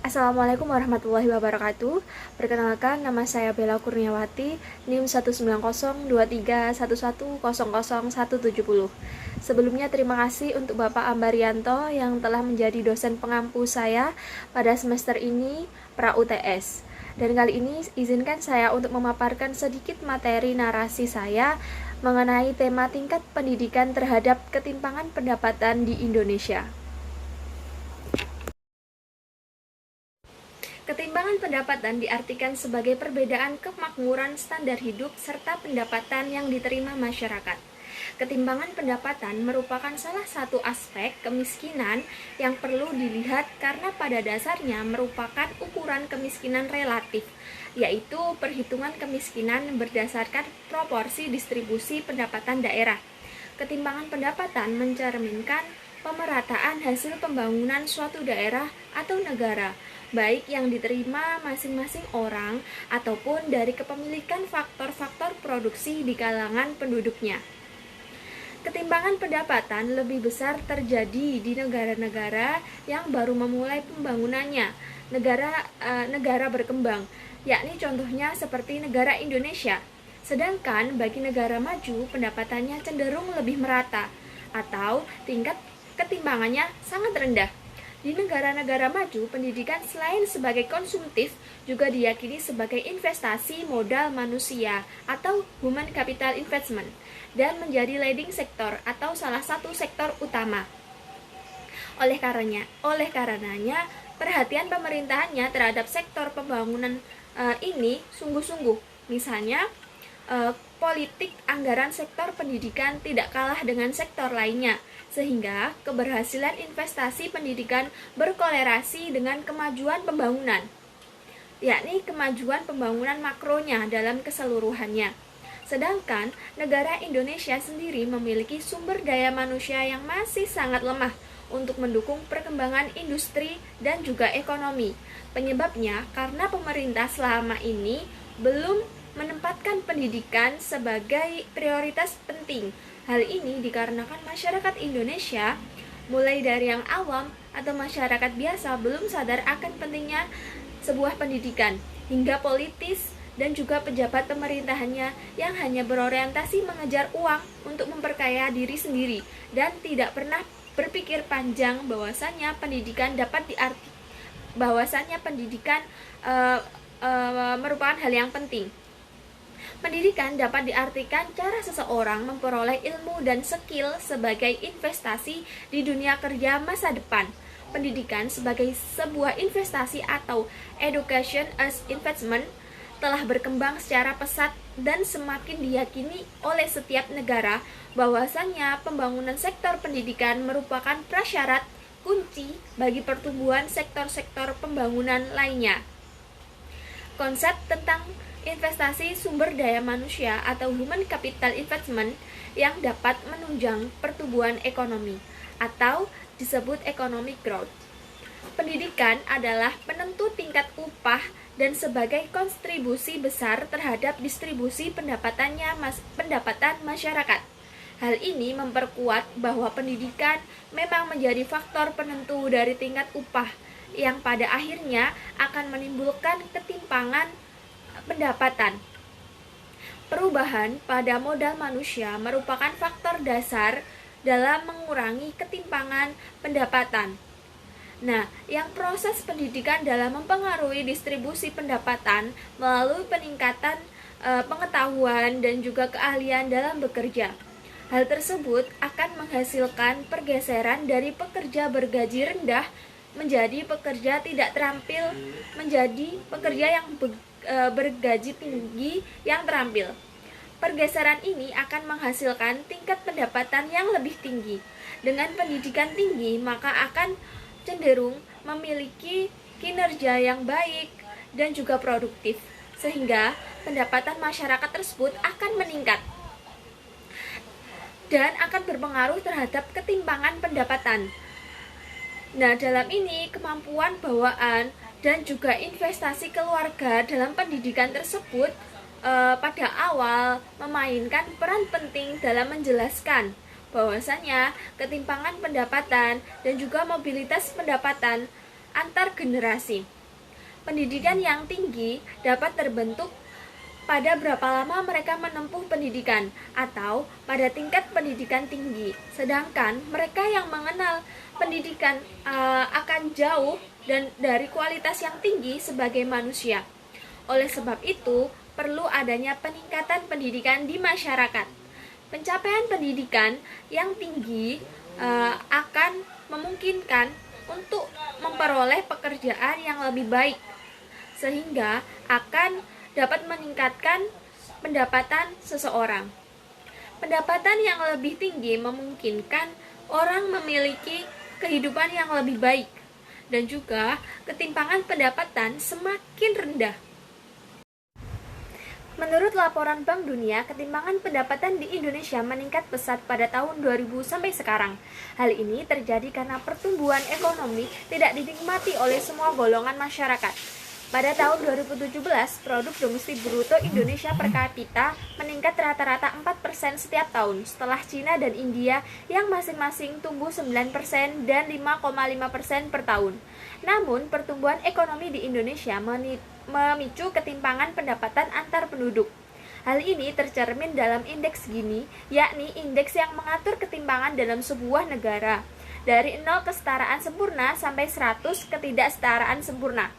Assalamualaikum warahmatullahi wabarakatuh. Perkenalkan, nama saya Bella Kurniawati, NIM 190203111000170. Sebelumnya terima kasih untuk Bapak Ambarianto yang telah menjadi dosen pengampu saya pada semester ini pra UTS. Dan kali ini izinkan saya untuk memaparkan sedikit materi narasi saya mengenai tema tingkat pendidikan terhadap ketimpangan pendapatan di Indonesia. Ketimpangan pendapatan diartikan sebagai perbedaan kemakmuran standar hidup serta pendapatan yang diterima masyarakat. Ketimpangan pendapatan merupakan salah satu aspek kemiskinan yang perlu dilihat karena pada dasarnya merupakan ukuran kemiskinan relatif, yaitu perhitungan kemiskinan berdasarkan proporsi distribusi pendapatan daerah. Ketimpangan pendapatan mencerminkan pemerataan hasil pembangunan suatu daerah atau negara, baik yang diterima masing-masing orang ataupun dari kepemilikan faktor-faktor produksi di kalangan penduduknya. Ketimpangan pendapatan lebih besar terjadi di negara-negara yang baru memulai pembangunannya, negara berkembang, yakni contohnya seperti negara Indonesia. Sedangkan bagi negara maju, pendapatannya cenderung lebih merata atau tingkat ketimpangannya sangat rendah. Di negara-negara maju, pendidikan selain sebagai konsumtif juga diyakini sebagai investasi modal manusia atau human capital investment dan menjadi leading sektor atau salah satu sektor utama. Oleh karenanya, perhatian pemerintahannya terhadap sektor pembangunan ini sungguh-sungguh. Misalnya, politik anggaran sektor pendidikan tidak kalah dengan sektor lainnya, sehingga keberhasilan investasi pendidikan berkolerasi dengan kemajuan pembangunan, yakni kemajuan pembangunan makronya dalam keseluruhannya. Sedangkan negara Indonesia sendiri memiliki sumber daya manusia yang masih sangat lemah untuk mendukung perkembangan industri dan juga ekonomi. Penyebabnya karena pemerintah selama ini belum menempatkan pendidikan sebagai prioritas penting. Hal ini dikarenakan masyarakat Indonesia, mulai dari yang awam atau masyarakat biasa, belum sadar akan pentingnya sebuah pendidikan, hingga politis dan juga pejabat pemerintahannya yang hanya berorientasi mengejar uang untuk memperkaya diri sendiri dan tidak pernah berpikir panjang bahwasannya pendidikan merupakan hal yang penting. Pendidikan dapat diartikan cara seseorang memperoleh ilmu dan skill sebagai investasi di dunia kerja masa depan. Pendidikan sebagai sebuah investasi atau education as investment telah berkembang secara pesat dan semakin diyakini oleh setiap negara bahwasannya pembangunan sektor pendidikan merupakan prasyarat kunci bagi pertumbuhan sektor-sektor pembangunan lainnya. Konsep tentang investasi sumber daya manusia atau human capital investment yang dapat menunjang pertumbuhan ekonomi atau disebut economic growth. Pendidikan adalah penentu tingkat upah dan sebagai kontribusi besar terhadap distribusi pendapatan masyarakat. Hal ini memperkuat bahwa pendidikan memang menjadi faktor penentu dari tingkat upah yang pada akhirnya akan menimbulkan ketimpangan pendapatan. Perubahan pada modal manusia merupakan faktor dasar dalam mengurangi ketimpangan pendapatan. Nah, yang proses pendidikan dalam mempengaruhi distribusi pendapatan melalui peningkatan pengetahuan dan juga keahlian dalam bekerja. Hal tersebut akan menghasilkan pergeseran dari pekerja bergaji rendah menjadi pekerja tidak terampil menjadi pekerja yang bergaji tinggi yang terampil. Pergeseran ini akan menghasilkan tingkat pendapatan yang lebih tinggi. Dengan pendidikan tinggi, maka akan cenderung memiliki kinerja yang baik dan juga produktif, sehingga pendapatan masyarakat tersebut akan meningkat dan akan berpengaruh terhadap ketimpangan pendapatan. Nah, dalam ini kemampuan bawaan dan juga investasi keluarga dalam pendidikan tersebut pada awal memainkan peran penting dalam menjelaskan bahwasanya ketimpangan pendapatan dan juga mobilitas pendapatan antar generasi Pendidikan yang tinggi dapat terbentuk pada berapa lama mereka menempuh pendidikan atau pada tingkat pendidikan tinggi. Sedangkan mereka yang mengenal pendidikan akan jauh dan dari kualitas yang tinggi sebagai manusia. Oleh sebab itu, perlu adanya peningkatan pendidikan di masyarakat. Pencapaian pendidikan yang tinggi akan memungkinkan untuk memperoleh pekerjaan yang lebih baik, sehingga akan dapat meningkatkan pendapatan seseorang. Pendapatan yang lebih tinggi memungkinkan orang memiliki kehidupan yang lebih baik, dan juga ketimpangan pendapatan semakin rendah. Menurut laporan Bank Dunia, ketimpangan pendapatan di Indonesia meningkat pesat pada tahun 2000 sampai sekarang. Hal ini terjadi karena pertumbuhan ekonomi tidak dinikmati oleh semua golongan masyarakat. Pada tahun 2017, produk domestik bruto Indonesia per kapita meningkat rata-rata 4% setiap tahun setelah Cina dan India yang masing-masing tumbuh 9% dan 5,5% per tahun. Namun, pertumbuhan ekonomi di Indonesia memicu ketimpangan pendapatan antar penduduk. Hal ini tercermin dalam indeks Gini, yakni indeks yang mengatur ketimpangan dalam sebuah negara, dari 0 kesetaraan sempurna sampai 100 ketidaksetaraan sempurna.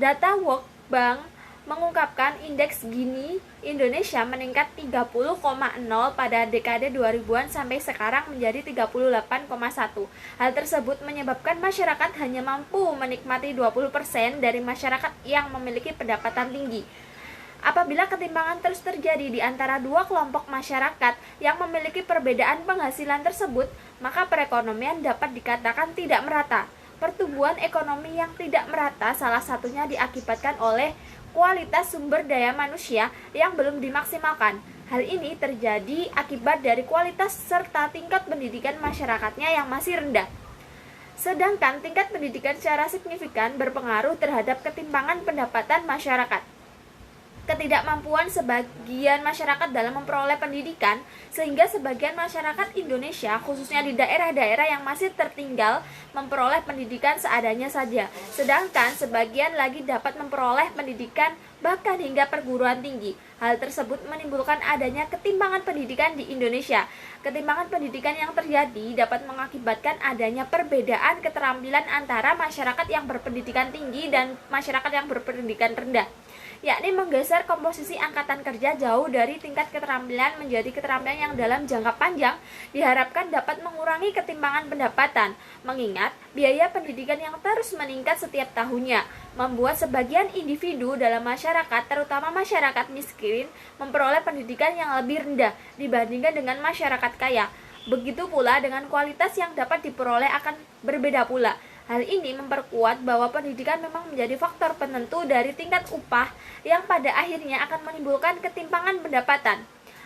Data World Bank mengungkapkan indeks Gini Indonesia meningkat 30,0 pada dekade 2000-an sampai sekarang menjadi 38,1. Hal tersebut menyebabkan masyarakat hanya mampu menikmati 20% dari masyarakat yang memiliki pendapatan tinggi. Apabila ketimpangan terus terjadi di antara dua kelompok masyarakat yang memiliki perbedaan penghasilan tersebut, maka perekonomian dapat dikatakan tidak merata. Pertumbuhan ekonomi yang tidak merata salah satunya diakibatkan oleh kualitas sumber daya manusia yang belum dimaksimalkan. Hal ini terjadi akibat dari kualitas serta tingkat pendidikan masyarakatnya yang masih rendah. Sedangkan tingkat pendidikan secara signifikan berpengaruh terhadap ketimpangan pendapatan masyarakat. Ketidakmampuan sebagian masyarakat dalam memperoleh pendidikan, sehingga sebagian masyarakat Indonesia, khususnya di daerah-daerah yang masih tertinggal, memperoleh pendidikan seadanya saja, sedangkan sebagian lagi dapat memperoleh pendidikan bahkan hingga perguruan tinggi. Hal tersebut menimbulkan adanya ketimpangan pendidikan di Indonesia. Ketimpangan pendidikan yang terjadi dapat mengakibatkan adanya perbedaan keterampilan antara masyarakat yang berpendidikan tinggi dan masyarakat yang berpendidikan rendah, yakni menggeser komposisi angkatan kerja jauh dari tingkat keterampilan menjadi keterampilan yang dalam jangka panjang diharapkan dapat mengurangi ketimpangan pendapatan, mengingat biaya pendidikan yang terus meningkat setiap tahunnya, membuat sebagian individu dalam masyarakat, terutama masyarakat miskin, memperoleh pendidikan yang lebih rendah dibandingkan dengan masyarakat kaya. Begitu pula dengan kualitas yang dapat diperoleh akan berbeda pula. Hal ini memperkuat bahwa pendidikan memang menjadi faktor penentu dari tingkat upah yang pada akhirnya akan menimbulkan ketimpangan pendapatan.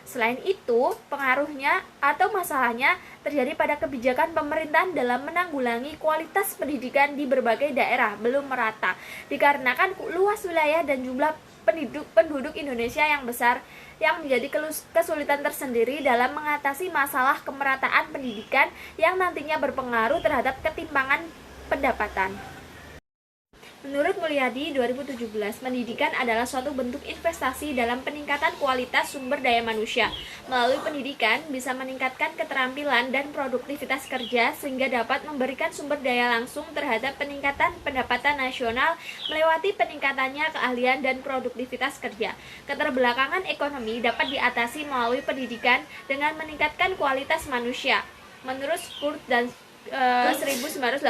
Selain itu, pengaruhnya atau masalahnya terjadi pada kebijakan pemerintahan dalam menanggulangi kualitas pendidikan di berbagai daerah belum merata, dikarenakan luas wilayah dan jumlah penduduk Indonesia yang besar yang menjadi kesulitan tersendiri dalam mengatasi masalah kemerataan pendidikan yang nantinya berpengaruh terhadap ketimpangan pendapatan. Menurut Mulyadi 2017, pendidikan adalah suatu bentuk investasi dalam peningkatan kualitas sumber daya manusia. Melalui pendidikan bisa meningkatkan keterampilan dan produktivitas kerja sehingga dapat memberikan sumber daya langsung terhadap peningkatan pendapatan nasional melewati peningkatannya keahlian dan produktivitas kerja. Keterbelakangan ekonomi dapat diatasi melalui pendidikan dengan meningkatkan kualitas manusia. Menurut Spurt dan 1982,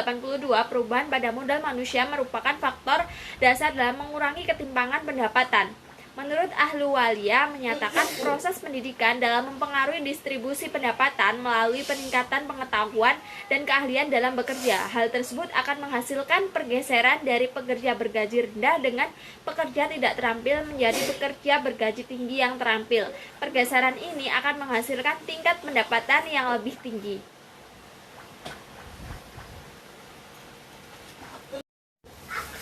perubahan pada modal manusia merupakan faktor dasar dalam mengurangi ketimpangan pendapatan. Menurut Ahluwalia menyatakan proses pendidikan dalam mempengaruhi distribusi pendapatan melalui peningkatan pengetahuan dan keahlian dalam bekerja. Hal tersebut akan menghasilkan pergeseran dari pekerja bergaji rendah dengan pekerja tidak terampil menjadi pekerja bergaji tinggi yang terampil. Pergeseran ini akan menghasilkan tingkat pendapatan yang lebih tinggi.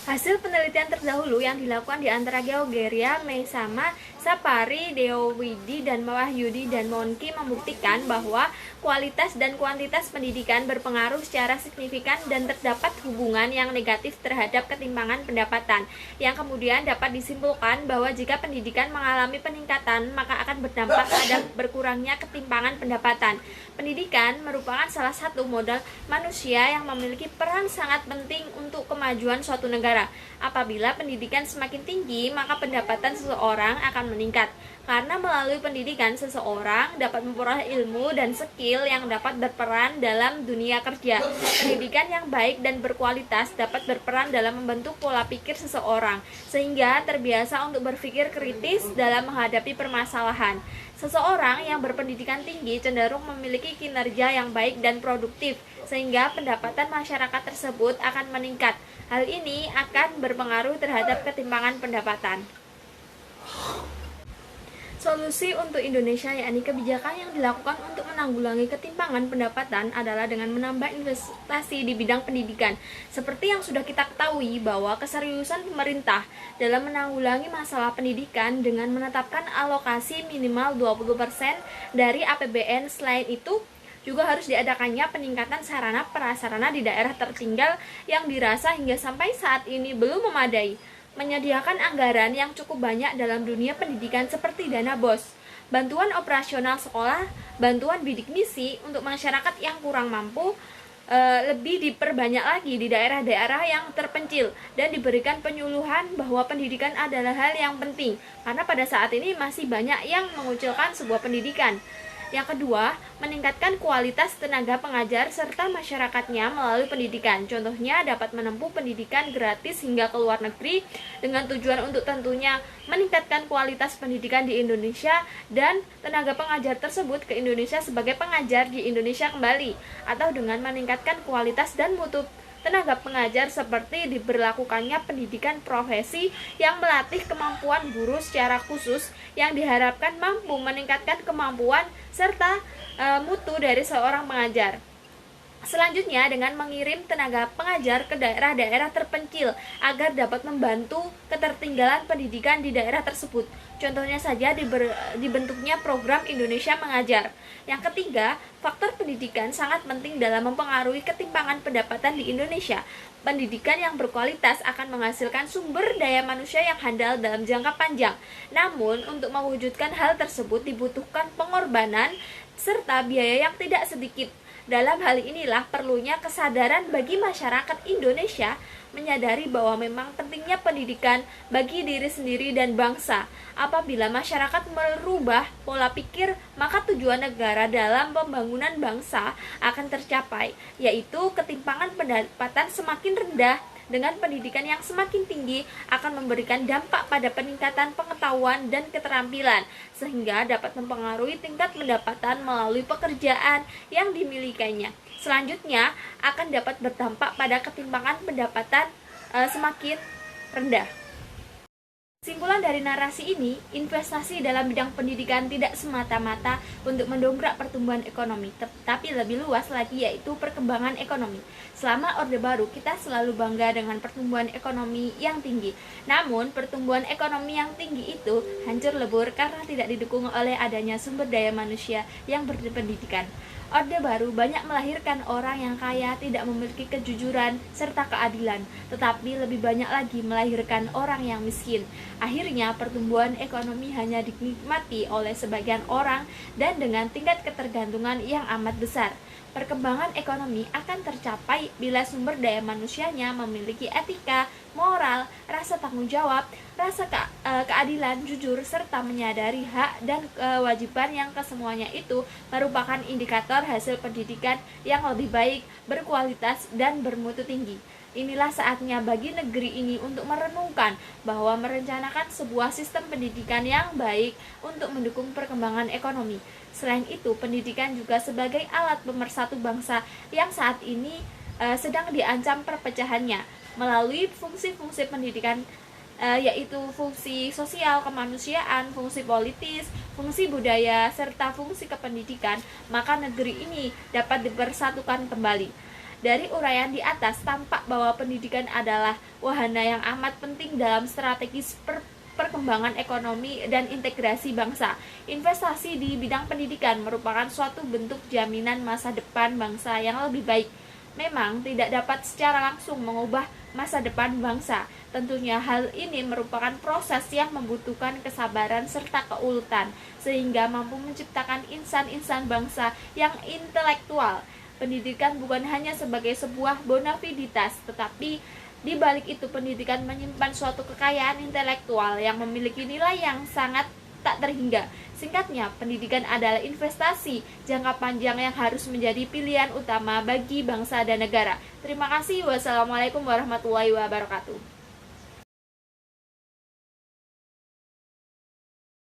Hasil penelitian terdahulu yang dilakukan di antara Georgia Meisama Sapari, Deowidi, dan Wahyudi dan Monki membuktikan bahwa kualitas dan kuantitas pendidikan berpengaruh secara signifikan dan terdapat hubungan yang negatif terhadap ketimpangan pendapatan, yang kemudian dapat disimpulkan bahwa jika pendidikan mengalami peningkatan, maka akan berdampak pada berkurangnya ketimpangan pendapatan. Pendidikan merupakan salah satu modal manusia yang memiliki peran sangat penting untuk kemajuan suatu negara. Apabila pendidikan semakin tinggi, maka pendapatan seseorang akan meningkat. Karena melalui pendidikan, seseorang dapat memperoleh ilmu dan skill yang dapat berperan dalam dunia kerja. Pendidikan yang baik dan berkualitas dapat berperan dalam membentuk pola pikir seseorang, sehingga terbiasa untuk berpikir kritis dalam menghadapi permasalahan. Seseorang yang berpendidikan tinggi cenderung memiliki kinerja yang baik dan produktif, sehingga pendapatan masyarakat tersebut akan meningkat. Hal ini akan berpengaruh terhadap ketimpangan pendapatan. Solusi untuk Indonesia, yakni kebijakan yang dilakukan untuk menanggulangi ketimpangan pendapatan adalah dengan menambah investasi di bidang pendidikan. Seperti yang sudah kita ketahui bahwa keseriusan pemerintah dalam menanggulangi masalah pendidikan dengan menetapkan alokasi minimal 20% dari APBN. Selain itu, juga harus diadakannya peningkatan sarana prasarana di daerah tertinggal yang dirasa hingga sampai saat ini belum memadai. Menyediakan anggaran yang cukup banyak dalam dunia pendidikan seperti dana BOS, bantuan operasional sekolah, bantuan bidik misi untuk masyarakat yang kurang mampu, lebih diperbanyak lagi di daerah-daerah yang terpencil, dan diberikan penyuluhan bahwa pendidikan adalah hal yang penting, karena pada saat ini masih banyak yang mengucilkan sebuah pendidikan. Yang kedua, meningkatkan kualitas tenaga pengajar serta masyarakatnya melalui pendidikan. Contohnya dapat menempuh pendidikan gratis hingga ke luar negeri dengan tujuan untuk tentunya meningkatkan kualitas pendidikan di Indonesia dan tenaga pengajar tersebut ke Indonesia sebagai pengajar di Indonesia kembali, atau dengan meningkatkan kualitas dan mutu tenaga pengajar seperti diberlakukannya pendidikan profesi yang melatih kemampuan guru secara khusus yang diharapkan mampu meningkatkan kemampuan serta mutu dari seorang pengajar. Selanjutnya, dengan mengirim tenaga pengajar ke daerah-daerah terpencil agar dapat membantu ketertinggalan pendidikan di daerah tersebut. Contohnya saja dibentuknya program Indonesia Mengajar. Yang ketiga, faktor pendidikan sangat penting dalam mempengaruhi ketimpangan pendapatan di Indonesia. Pendidikan yang berkualitas akan menghasilkan sumber daya manusia yang handal dalam jangka panjang. Namun, untuk mewujudkan hal tersebut dibutuhkan pengorbanan serta biaya yang tidak sedikit. Dalam hal inilah perlunya kesadaran bagi masyarakat Indonesia menyadari bahwa memang pentingnya pendidikan bagi diri sendiri dan bangsa. Apabila masyarakat merubah pola pikir, maka tujuan negara dalam pembangunan bangsa akan tercapai, yaitu ketimpangan pendapatan semakin rendah. Dengan pendidikan yang semakin tinggi akan memberikan dampak pada peningkatan pengetahuan dan keterampilan, sehingga dapat mempengaruhi tingkat pendapatan melalui pekerjaan yang dimilikinya. Selanjutnya akan dapat berdampak pada ketimpangan pendapatan semakin rendah. Kesimpulan dari narasi ini, investasi dalam bidang pendidikan tidak semata-mata untuk mendongkrak pertumbuhan ekonomi, tetapi lebih luas lagi, yaitu perkembangan ekonomi. Selama Orde Baru, kita selalu bangga dengan pertumbuhan ekonomi yang tinggi. Namun, pertumbuhan ekonomi yang tinggi itu hancur lebur karena tidak didukung oleh adanya sumber daya manusia yang berpendidikan. Orde Baru banyak melahirkan orang yang kaya, tidak memiliki kejujuran serta keadilan, tetapi lebih banyak lagi melahirkan orang yang miskin. Akhirnya pertumbuhan ekonomi hanya dinikmati oleh sebagian orang dan dengan tingkat ketergantungan yang amat besar. Perkembangan ekonomi akan tercapai bila sumber daya manusianya memiliki etika, moral, rasa tanggung jawab, rasa keadilan, jujur, serta menyadari hak dan kewajiban yang kesemuanya itu merupakan indikator hasil pendidikan yang lebih baik, berkualitas, dan bermutu tinggi. Inilah saatnya bagi negeri ini untuk merenungkan bahwa merencanakan sebuah sistem pendidikan yang baik untuk mendukung perkembangan ekonomi. Selain itu, pendidikan juga sebagai alat pemersatu bangsa yang saat ini sedang diancam perpecahannya melalui fungsi-fungsi pendidikan, yaitu fungsi sosial kemanusiaan, fungsi politis, fungsi budaya, serta fungsi kependidikan, maka negeri ini dapat dipersatukan kembali. Dari uraian di atas tampak bahwa pendidikan adalah wahana yang amat penting dalam strategis perkembangan ekonomi dan integrasi bangsa. Investasi di bidang pendidikan merupakan suatu bentuk jaminan masa depan bangsa yang lebih baik. Memang tidak dapat secara langsung mengubah masa depan bangsa. Tentunya hal ini merupakan proses yang membutuhkan kesabaran serta keuletan, sehingga mampu menciptakan insan-insan bangsa yang intelektual. Pendidikan bukan hanya sebagai sebuah bonafiditas, tetapi di balik itu pendidikan menyimpan suatu kekayaan intelektual yang memiliki nilai yang sangat tak terhingga. Singkatnya, pendidikan adalah investasi jangka panjang yang harus menjadi pilihan utama bagi bangsa dan negara. Terima kasih. Wassalamualaikum warahmatullahi wabarakatuh.